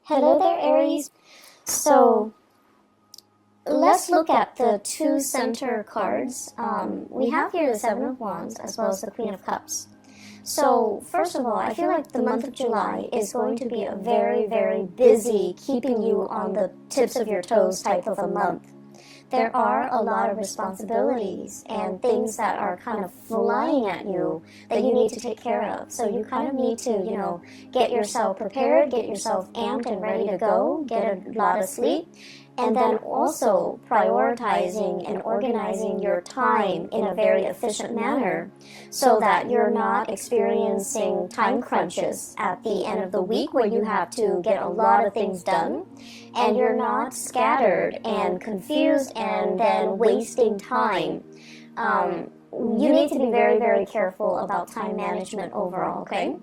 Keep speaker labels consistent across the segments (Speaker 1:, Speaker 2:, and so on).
Speaker 1: Hello there, Aries. So let's look at the two center cards. We have here the Seven of Wands as well as the Queen of Cups. So first of all, I feel like the month of July is going to be a very, very busy, keeping you on the tips of your toes type of a month. There are a lot of responsibilities and things that are kind of flying at you that you need to take care of. So you kind of need to, get yourself prepared, get yourself amped and ready to go, get a lot of sleep, and then also prioritizing and organizing your time in a very efficient manner so that you're not experiencing time crunches at the end of the week where you have to get a lot of things done and you're not scattered and confused and then wasting time. You need to be very, very careful about time management overall, okay?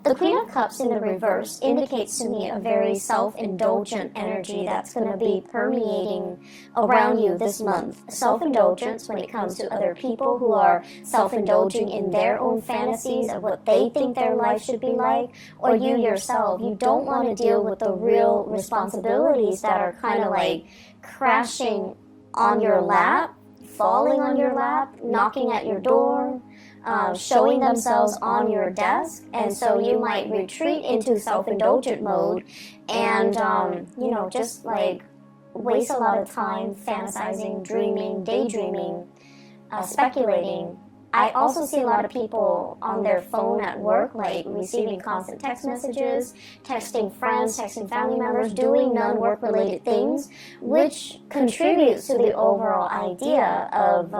Speaker 1: The Queen of Cups in the reverse indicates to me a very self-indulgent energy that's going to be permeating around you this month. Self-indulgence when it comes to other people who are self-indulging in their own fantasies of what they think their life should be like, or you yourself. You don't want to deal with the real responsibilities that are kind of like crashing on your lap, falling on your lap, knocking at your door, showing themselves on your desk, and so you might retreat into self-indulgent mode and, just like waste a lot of time fantasizing, dreaming, daydreaming, speculating. I also see a lot of people on their phone at work, like receiving constant text messages, texting friends, texting family members, doing non-work related things, which contributes to the overall idea of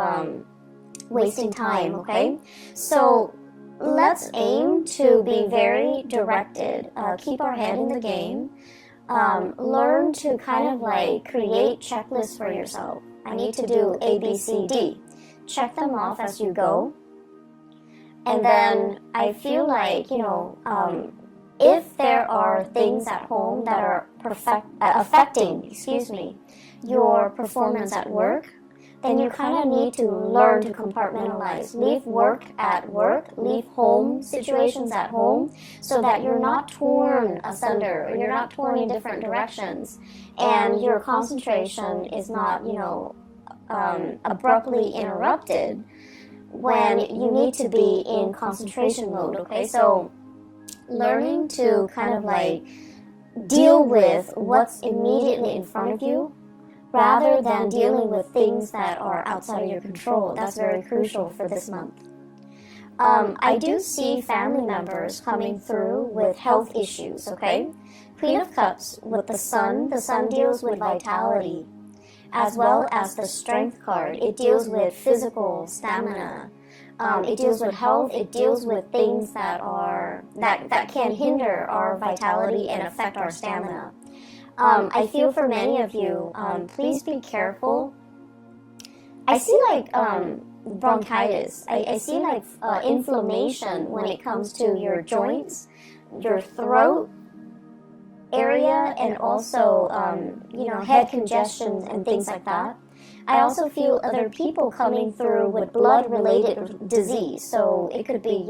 Speaker 1: wasting time, okay? So let's aim to be very directed, keep our head in the game, learn to kind of like create checklists for yourself. I need to do A, B, C, D. Check them off as you go. And then I feel like, if there are things at home that are affecting your performance at work, then you kind of need to learn to compartmentalize. Leave work at work, leave home situations at home, so that you're not torn asunder, or you're not torn in different directions, and your concentration is not, abruptly interrupted when you need to be in concentration mode, okay? So learning to kind of like deal with what's immediately in front of you, rather than dealing with things that are outside of your control. That's very crucial for this month. I do see family members coming through with health issues, okay? Queen of Cups with the Sun deals with vitality, as well as the Strength card. It deals with physical stamina. It deals with health. It deals with things that can hinder our vitality and affect our stamina. I feel for many of you, please be careful. I see like bronchitis. I see like inflammation when it comes to your joints, your throat area, and also, head congestion and things like that. I also feel other people coming through with blood-related disease. So it could be,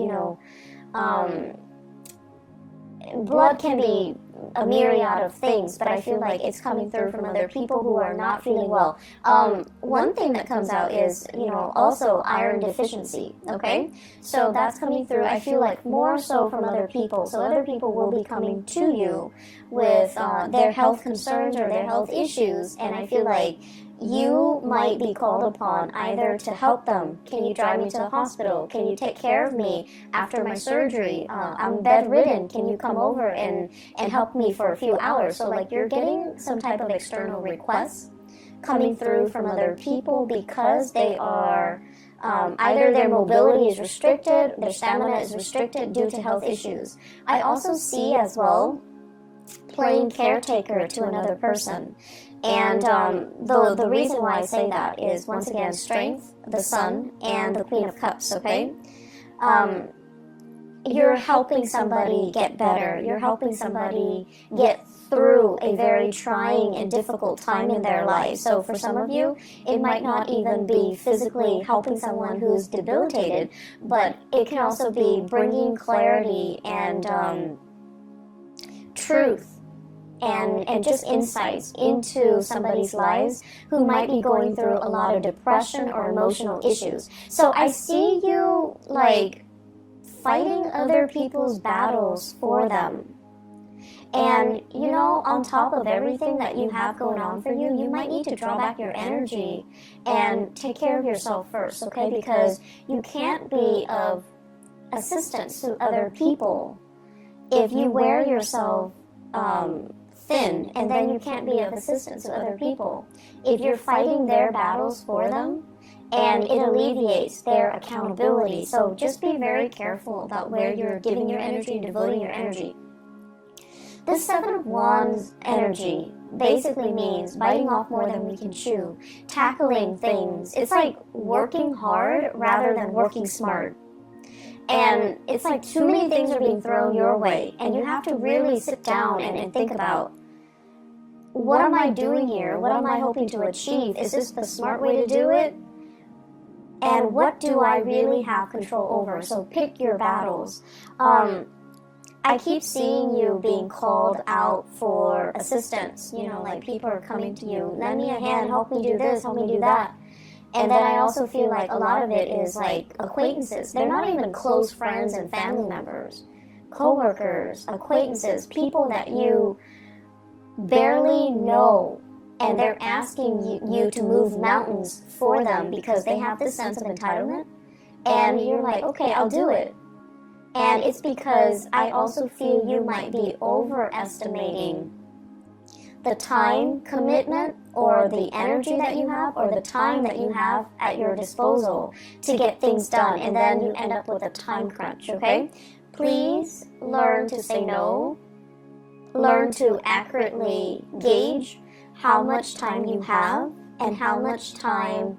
Speaker 1: blood can be a myriad of things, but I feel like it's coming through from other people who are not feeling well. One thing that comes out is, also iron deficiency, okay? So that's coming through, I feel like, more so from other people. So other people will be coming to you with their health concerns or their health issues, and I feel like you might be called upon either to help them. Can you drive me to the hospital? Can you take care of me after my surgery? I'm bedridden. Can you come over and help me for a few hours? So like you're getting some type of external requests coming through from other people because they are either their mobility is restricted, their stamina is restricted due to health issues. I also see as well playing caretaker to another person. And the reason why I say that is, once again, Strength, the Sun, and the Queen of Cups, okay? You're helping somebody get better. You're helping somebody get through a very trying and difficult time in their life. So for some of you, it might not even be physically helping someone who's debilitated, but it can also be bringing clarity and truth and just insights into somebody's lives who might be going through a lot of depression or emotional issues. So I see you like fighting other people's battles for them. And, you know, on top of everything that you have going on for you, you might need to draw back your energy and take care of yourself first, okay? Because you can't be of assistance to other people if you wear yourself thin, and then you can't be of assistance to other people. If you're fighting their battles for them, and it alleviates their accountability. So just be very careful about where you're giving your energy and devoting your energy. This Seven of Wands energy basically means biting off more than we can chew, tackling things. It's like working hard rather than working smart. And it's like too many things are being thrown your way, and you have to really sit down and think about, what am I doing here? What am I hoping to achieve? Is this the smart way to do it? And what do I really have control over? So pick your battles. I keep seeing you being called out for assistance. You know, like people are coming to you, lend me a hand, help me do this, help me do that. And then I also feel like a lot of it is like acquaintances. They're not even close friends and family members. Co-workers, acquaintances, people that you barely know. And they're asking you to move mountains for them because they have this sense of entitlement. And you're like, okay, I'll do it. And it's because I also feel you might be overestimating the time commitment or the energy that you have or the time that you have at your disposal to get things done. And then you end up with a time crunch, okay? Please learn to say no. Learn to accurately gauge how much time you have and how much time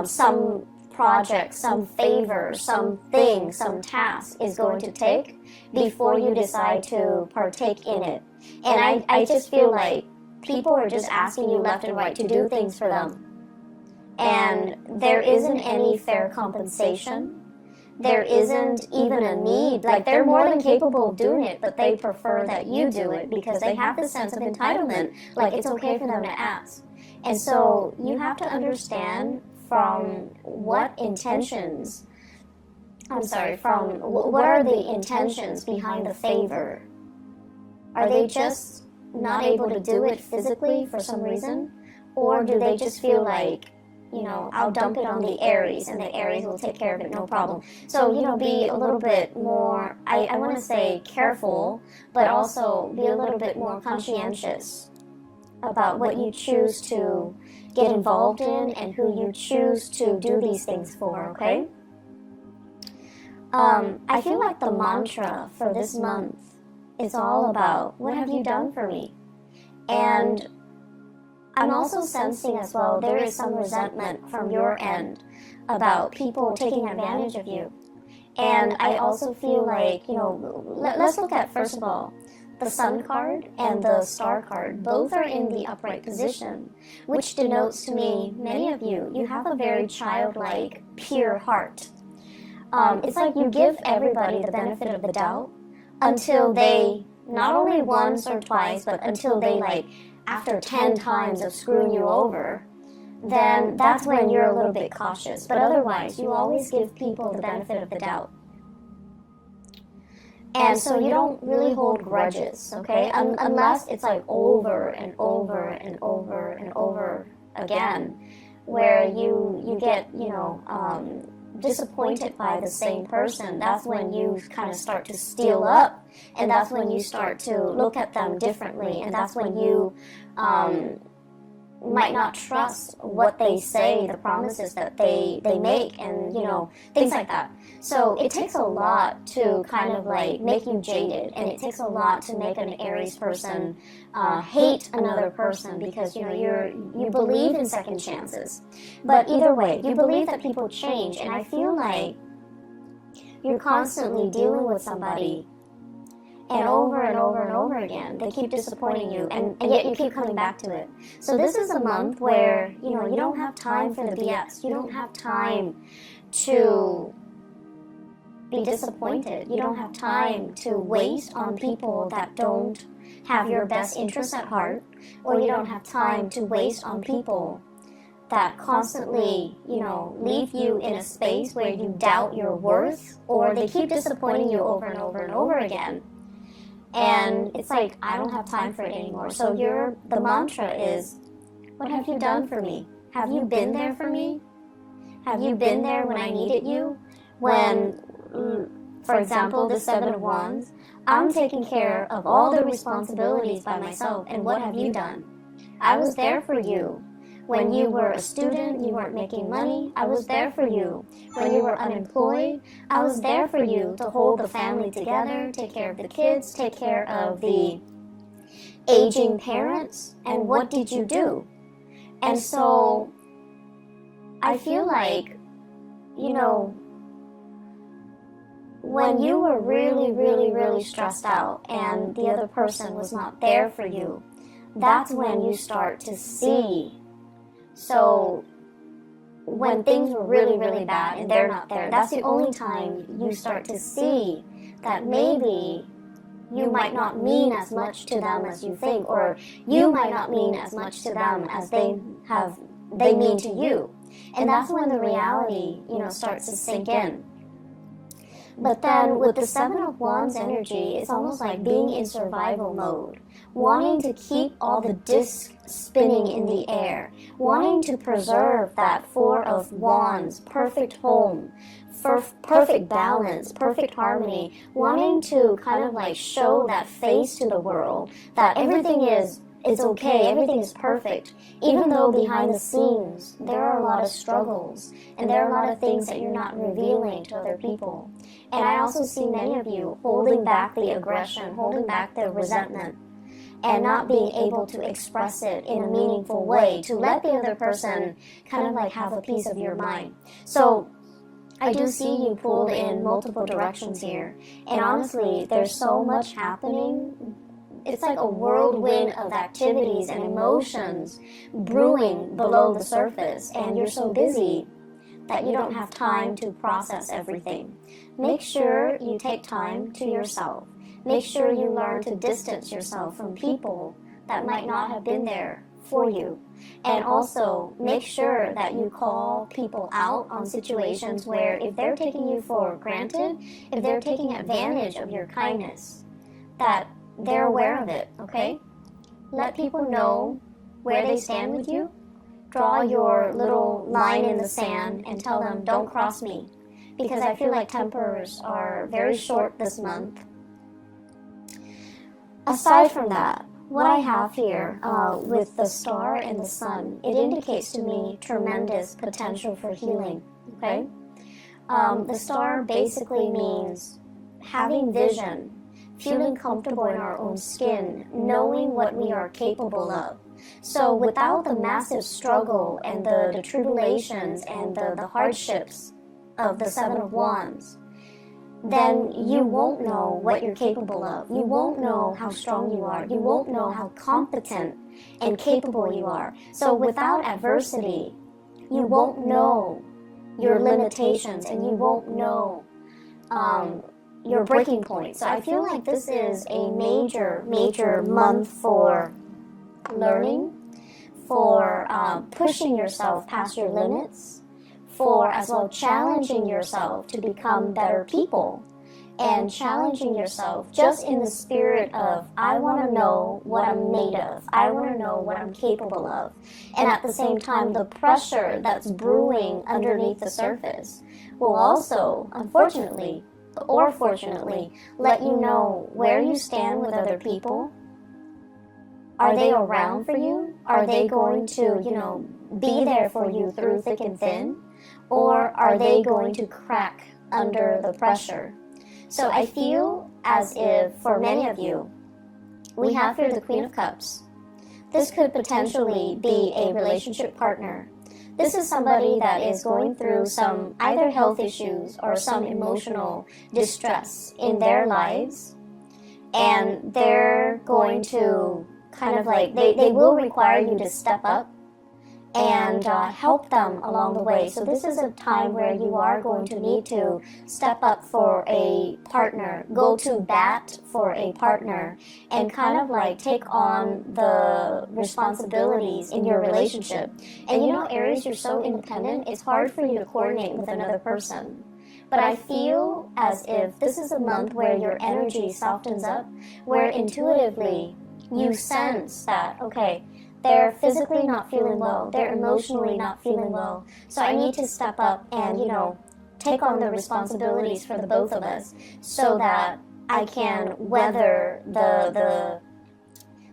Speaker 1: some project, some favor, something, some task is going to take before you decide to partake in it. And I just feel like people are just asking you left and right to do things for them. And there isn't any fair compensation. There isn't even a need. Like, they're more than capable of doing it, but they prefer that you do it because they have this sense of entitlement. Like, it's okay for them to ask. And so you have to understand from what are the intentions behind the favor? Are they just not able to do it physically for some reason? Or do they just feel like, you know, I'll dump it on the Aries and the Aries will take care of it, no problem. So, you know, be a little bit more, I want to say careful, but also be a little bit more conscientious about what you choose to get involved in and who you choose to do these things for, okay? I feel like the mantra for this month is all about, what have you done for me? And I'm also sensing as well, there is some resentment from your end about people taking advantage of you. And I also feel like, you know, let's look at, first of all, the Sun card and the Star card. Both are in the upright position, which denotes to me, many of you, you have a very childlike, pure heart. It's like you give everybody the benefit of the doubt until they, not only once or twice, but until they, like, after 10 times of screwing you over, then that's when you're a little bit cautious. But otherwise, you always give people the benefit of the doubt. And so you don't really hold grudges, okay? Unless it's like over and over and over and over again, where you get, you know, disappointed by the same person. That's when you kind of start to steal up, and that's when you start to look at them differently, and that's when you might not trust what they say, the promises that they make, and, you know, things like that. So it takes a lot to kind of like make you jaded, and it takes a lot to make an Aries person hate another person, because, you know, you believe in second chances. But either way, you believe that people change, and I feel like you're constantly dealing with somebody, and over and over and over again, they keep disappointing you, and yet you keep coming back to it. So this is a month where, you know, you don't have time for the BS. You don't have time to be disappointed. You don't have time to waste on people that don't have your best interests at heart, or you don't have time to waste on people that constantly, leave you in a space where you doubt your worth, or they keep disappointing you over and over and over again. And it's like, I don't have time for it anymore. So the mantra is, what have you done for me? Have you been there for me? Have you been there when I needed you? When, for example, the Seven of Wands, I'm taking care of all the responsibilities by myself, and what have you done? I was there for you. When you were a student, you weren't making money, I was there for you. When you were unemployed, I was there for you to hold the family together, take care of the kids, take care of the aging parents, and what did you do? And so, I feel like, when you were really, really, really stressed out and the other person was not there for you, that's when you start to see. So when things were really, really bad and they're not there, that's the only time you start to see that maybe you might not mean as much to them as you think, or you might not mean as much to them as they mean to you. And that's when the reality, starts to sink in. But then with the Seven of Wands energy, it's almost like being in survival mode, wanting to keep all the discs spinning in the air, wanting to preserve that Four of Wands, perfect home, perfect balance, perfect harmony, wanting to kind of like show that face to the world, that everything is okay, everything is perfect, even though behind the scenes there are a lot of struggles and there are a lot of things that you're not revealing to other people. And I also see many of you holding back the aggression, holding back the resentment, and not being able to express it in a meaningful way to let the other person kind of like have a piece of your mind. So I do see you pulled in multiple directions here, and honestly, there's so much happening. It's like a whirlwind of activities and emotions brewing below the surface, and you're so busy that you don't have time to process everything. Make sure you take time to yourself. Make sure you learn to distance yourself from people that might not have been there for you. And also, make sure that you call people out on situations where if they're taking you for granted, if they're taking advantage of your kindness, that they're aware of it, okay? Let people know where they stand with you. Draw your little line in the sand and tell them, don't cross me. Because I feel like tempers are very short this month. Aside from that, what I have here with the star and the sun, it indicates to me tremendous potential for healing, okay? The star basically means having vision, feeling comfortable in our own skin, knowing what we are capable of. So without the massive struggle and the tribulations and the hardships of the Seven of Wands, then you won't know what you're capable of. You won't know how strong you are. You won't know how competent and capable you are. So without adversity, you won't know your limitations and you won't know your breaking point. So I feel like this is a major month for learning, for pushing yourself past your limits, for as well challenging yourself to become better people, and challenging yourself just in the spirit of, I want to know what I'm made of, I want to know what I'm capable of. And at the same time, the pressure that's brewing underneath the surface will also, unfortunately, or fortunately, let you know where you stand with other people. Are they around for you? Are they going to, be there for you through thick and thin? Or are they going to crack under the pressure? So I feel as if, for many of you, we have here the Queen of Cups. This could potentially be a relationship partner. This is somebody that is going through some either health issues or some emotional distress in their lives. And they're going to kind of like, they will require you to step up and help them along the way. So this is a time where you are going to need to step up for a partner, go to bat for a partner, and kind of like take on the responsibilities in your relationship. And you know, Aries, you're so independent, it's hard for you to coordinate with another person. But I feel as if this is a month where your energy softens up, where intuitively you sense that, okay, they're physically not feeling well, they're emotionally not feeling well, so I need to step up and, you know, take on the responsibilities for the both of us so that I can weather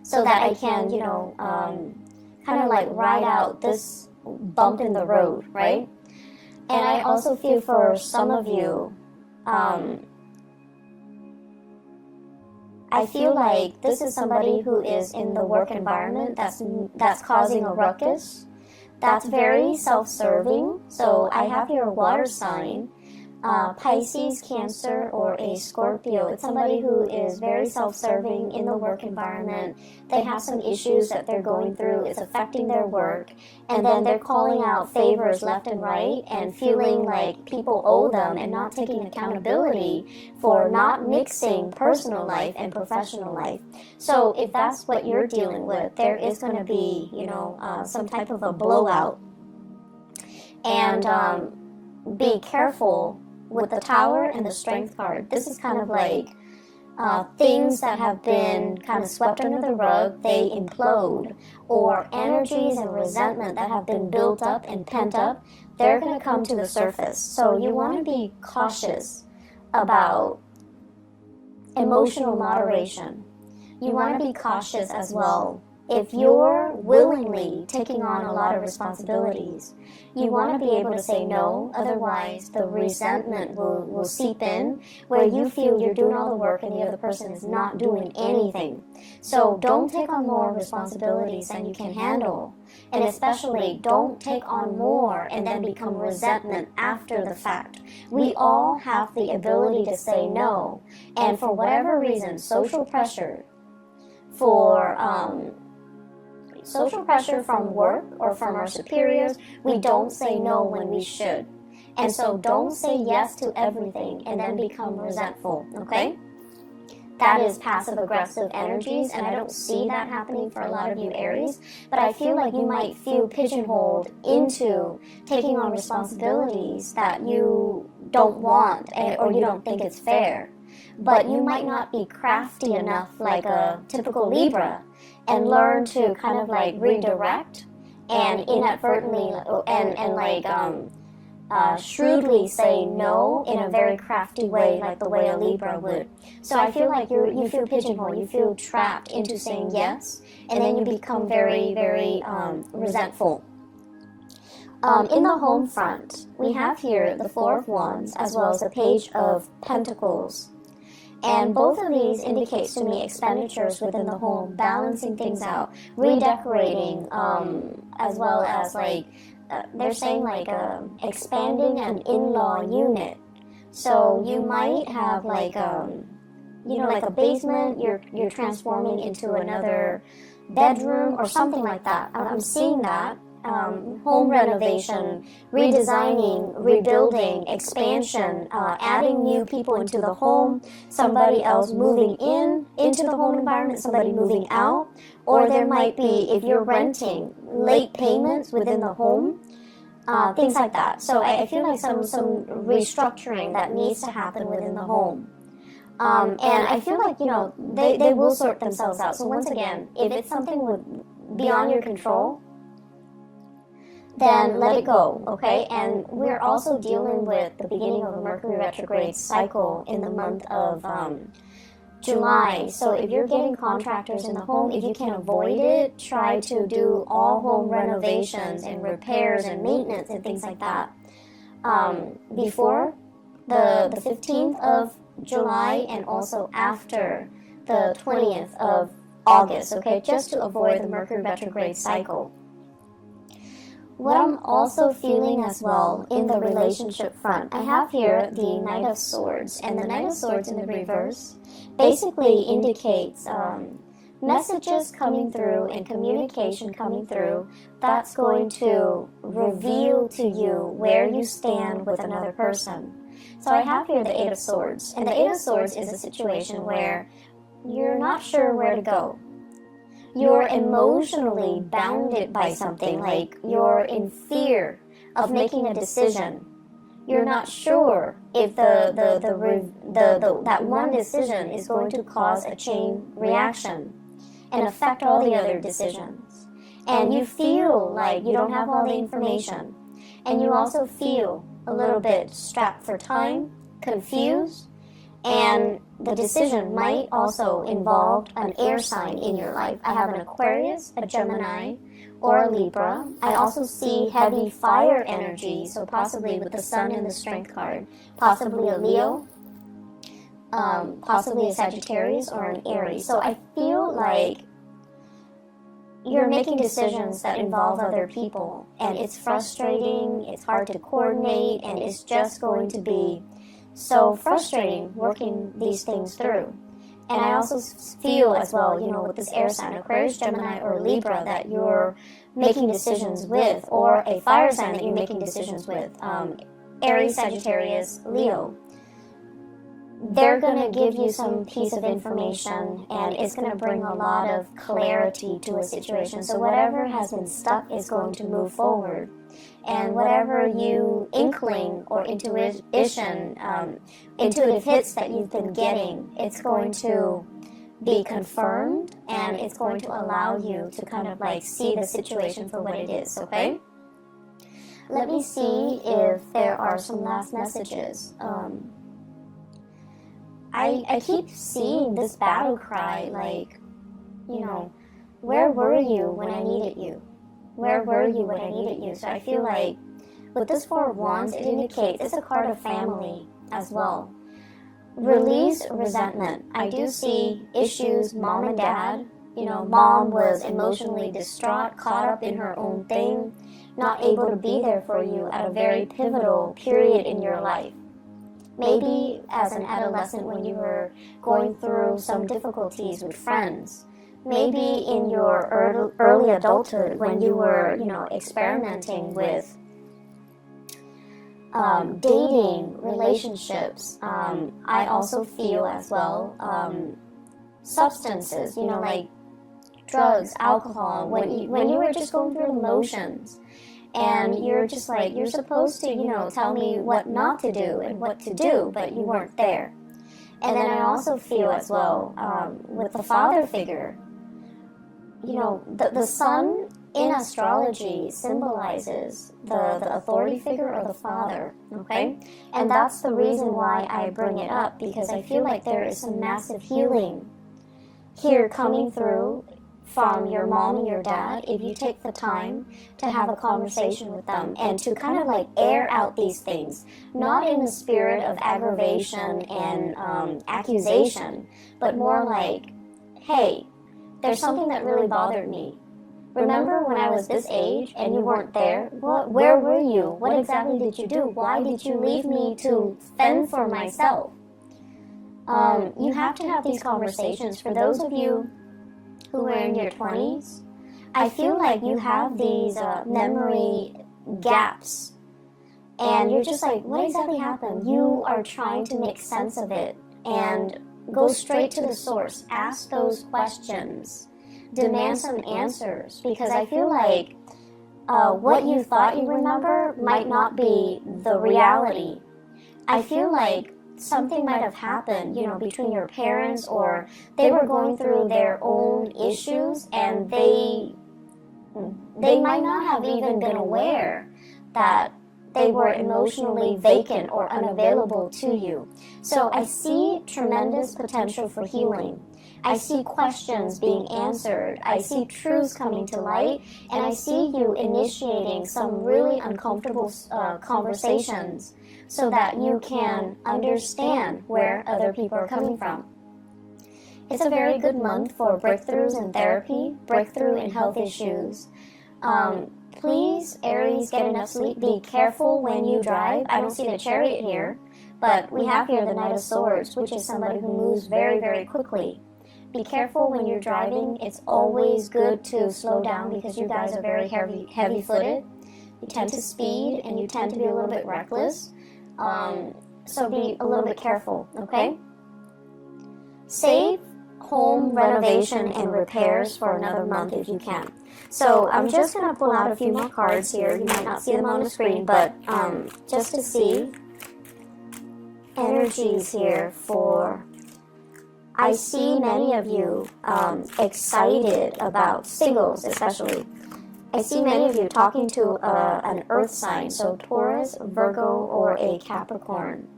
Speaker 1: so that I can, you know, kind of like ride out this bump in the road, right? And I also feel for some of you, I feel like this is somebody who is in the work environment that's causing a ruckus, that's very self-serving. So I have here a water sign, Pisces, Cancer, or a Scorpio. It's somebody who is very self-serving in the work environment. They have some issues that they're going through. It's affecting their work. And then they're calling out favors left and right and feeling like people owe them and not taking accountability for not mixing personal life and professional life. So if that's what you're dealing with, there is going to be, you know, some type of a blowout. And be careful with the Tower and the Strength card. This is kind of like things that have been kind of swept under the rug, they implode, or energies and resentment that have been built up and pent up, they're going to come to the surface. So you want to be cautious about emotional moderation. You want to be cautious as well. If you're willingly taking on a lot of responsibilities, you want to be able to say no, otherwise the resentment will seep in where you feel you're doing all the work and the other person is not doing anything. So don't take on more responsibilities than you can handle. And especially don't take on more and then become resentment after the fact. We all have the ability to say no. And for whatever reason, social pressure from work or from our superiors, we don't say no when we should. And so don't say yes to everything and then become resentful, okay? That is passive-aggressive energies, and I don't see that happening for a lot of you Aries, but I feel like you might feel pigeonholed into taking on responsibilities that you don't want or you don't think it's fair. But you might not be crafty enough like a typical Libra and learn to kind of like redirect and inadvertently shrewdly say no in a very crafty way, like the way a Libra would. So I feel like you feel pigeonholed, you feel trapped into saying yes, and then you become very, very resentful. In the home front, we have here the Four of Wands as well as the Page of Pentacles. And both of these indicates to me expenditures within the home, balancing things out, redecorating, as well as like, they're saying like expanding an in-law unit. So you might have like, you know, like a basement, you're transforming into another bedroom or something like that. I'm seeing that. Home renovation, redesigning, rebuilding, expansion, adding new people into the home, somebody else moving into the home environment, somebody moving out, or there might be, if you're renting, late payments within the home, things like that. So I feel like some restructuring that needs to happen within the home. And I feel like, you know, they will sort themselves out. So once again, if it's something beyond your control, then let it go, okay? And we're also dealing with the beginning of a Mercury retrograde cycle in the month of July. So if you're getting contractors in the home, if you can avoid it, try to do all home renovations and repairs and maintenance and things like that before the 15th of July and also after the 20th of August, okay? Just to avoid the Mercury retrograde cycle. What I'm also feeling as well in the relationship front, I have here the Knight of Swords, and the Knight of Swords in the reverse basically indicates messages coming through and communication coming through that's going to reveal to you where you stand with another person. So I have here the Eight of Swords, and the Eight of Swords is a situation where you're not sure where to go. You're emotionally bounded by something, like you're in fear of making a decision. You're not sure if that one decision is going to cause a chain reaction and affect all the other decisions. And you feel like you don't have all the information. And you also feel a little bit strapped for time, confused, and the decision might also involve an air sign in your life. I have an Aquarius, a Gemini, or a Libra. I also see heavy fire energy, so possibly with the Sun in the Strength card, possibly a Leo, possibly a Sagittarius, or an Aries. So I feel like you're making decisions that involve other people, and it's frustrating, it's hard to coordinate, and it's just going to be so frustrating working these things through. And I also feel as well, with this air sign, Aquarius, Gemini, or Libra, that you're making decisions with, or a fire sign that you're making decisions with, Aries, Sagittarius, Leo. They're going to give you some piece of information, and it's going to bring a lot of clarity to a situation. So whatever has been stuck is going to move forward. And whatever you inkling or intuitive hits that you've been getting, it's going to be confirmed, and it's going to allow you to kind of like see the situation for what it is, okay? Let me see if there are some last messages. I keep seeing this battle cry, like, where were you when I needed you? Where were you when I needed you? So I feel like with this Four of Wands, it indicates it's a card of family as well. Release resentment. I do see issues, mom and dad. Mom was emotionally distraught, caught up in her own thing, not able to be there for you at a very pivotal period in your life. Maybe as an adolescent when you were going through some difficulties with friends. Maybe in your early adulthood when you were, experimenting with dating, relationships. I also feel as well substances, like drugs, alcohol, when you were just going through the motions. And you're just like, you're supposed to, tell me what not to do and what to do, but you weren't there. And then I also feel as well, with the father figure, the sun in astrology symbolizes the authority figure or the father, okay? And that's the reason why I bring it up, because I feel like there is some massive healing here coming through from your mom and your dad, if you take the time to have a conversation with them and to kind of like air out these things, not in the spirit of aggravation and accusation, but more like, hey, there's something that really bothered me. Remember when I was this age and you weren't there? Where were you? What exactly did you do? Why did you leave me to fend for myself? You have to have these conversations. For those of you who are in your 20s, I feel like you have these memory gaps, and you're just like, what exactly happened? You are trying to make sense of it and go straight to the source. Ask those questions. Demand some answers, because I feel like what you thought you remember might not be the reality. I feel like something might have happened, between your parents, or they were going through their own issues, and they might not have even been aware that they were emotionally vacant or unavailable to you. So I see tremendous potential for healing. I see questions being answered. I see truths coming to light, and I see you initiating some really uncomfortable conversations so that you can understand where other people are coming from. It's a very good month for breakthroughs in therapy, breakthrough in health issues. Please, Aries, get enough sleep. Be careful when you drive. I don't see the Chariot here, but we have here the Knight of Swords, which is somebody who moves very, very quickly. be careful when you're driving. It's always good to slow down because you guys are very heavy-footed. You tend to speed and you tend to be a little bit reckless. So be a little bit careful, okay? Save home renovation and repairs for another month if you can. So I'm just going to pull out a few more cards here. You might not see them on the screen, but just to see energies here for... I see many of you excited about singles, especially. I see many of you talking to an earth sign, so Taurus, Virgo, or a Capricorn.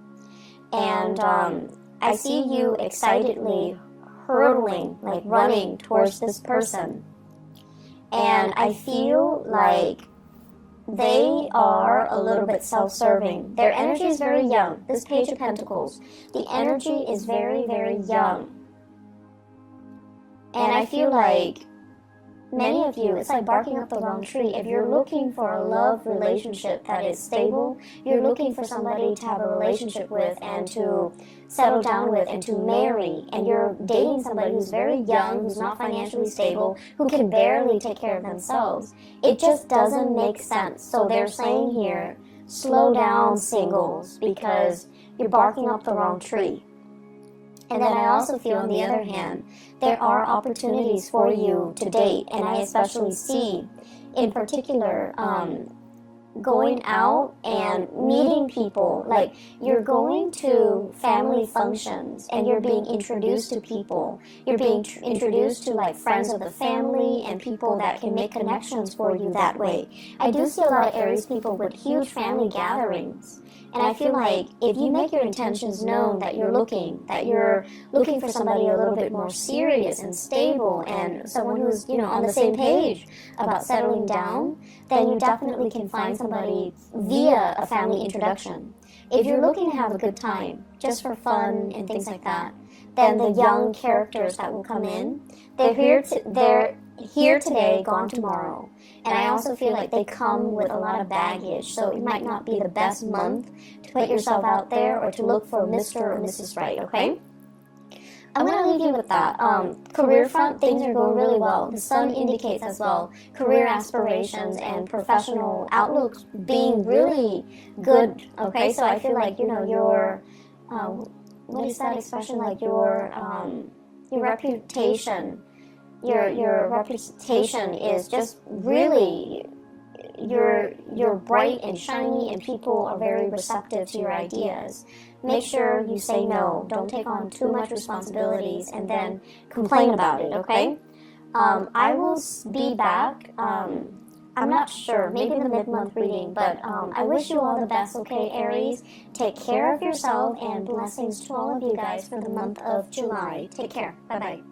Speaker 1: And I see you excitedly hurtling, like running towards this person. And I feel like they are a little bit self-serving. Their energy is very young. This Page of Pentacles, the energy is very, very young. And I feel like many of you, it's like barking up the wrong tree. If you're looking for a love relationship that is stable, you're looking for somebody to have a relationship with and to settle down with and to marry, and you're dating somebody who's very young, who's not financially stable, who can barely take care of themselves, it just doesn't make sense. So they're saying here, slow down, singles, because you're barking up the wrong tree. And then I also feel, on the other hand, there are opportunities for you to date, and I especially see, in particular, going out and meeting people. Like, you're going to family functions, and you're being introduced to people. You're being introduced to, like, friends of the family and people that can make connections for you that way. I do see a lot of Aries people with huge family gatherings. And I feel like if you make your intentions known that you're looking for somebody a little bit more serious and stable and someone who's, you know, on the same page about settling down, then you definitely can find somebody via a family introduction. If you're looking to have a good time, just for fun and things like that, then the young characters that will come in, they're here today, gone tomorrow. And I also feel like they come with a lot of baggage, so it might not be the best month to put yourself out there or to look for Mr. or Mrs. Right, okay? I'm going to leave you with that. Career front, things are going really well. The sun indicates as well career aspirations and professional outlooks being really good, okay? So I feel like, you know, your, what is that expression, like your reputation, your reputation is just really, you're bright and shiny, and people are very receptive to your ideas. Make sure you say no. Don't take on too much responsibilities and then complain about it, okay? I will be back. I'm not sure, maybe the mid-month reading, but I wish you all the best, okay, Aries? Take care of yourself, and blessings to all of you guys for the month of July. Take care. Bye-bye.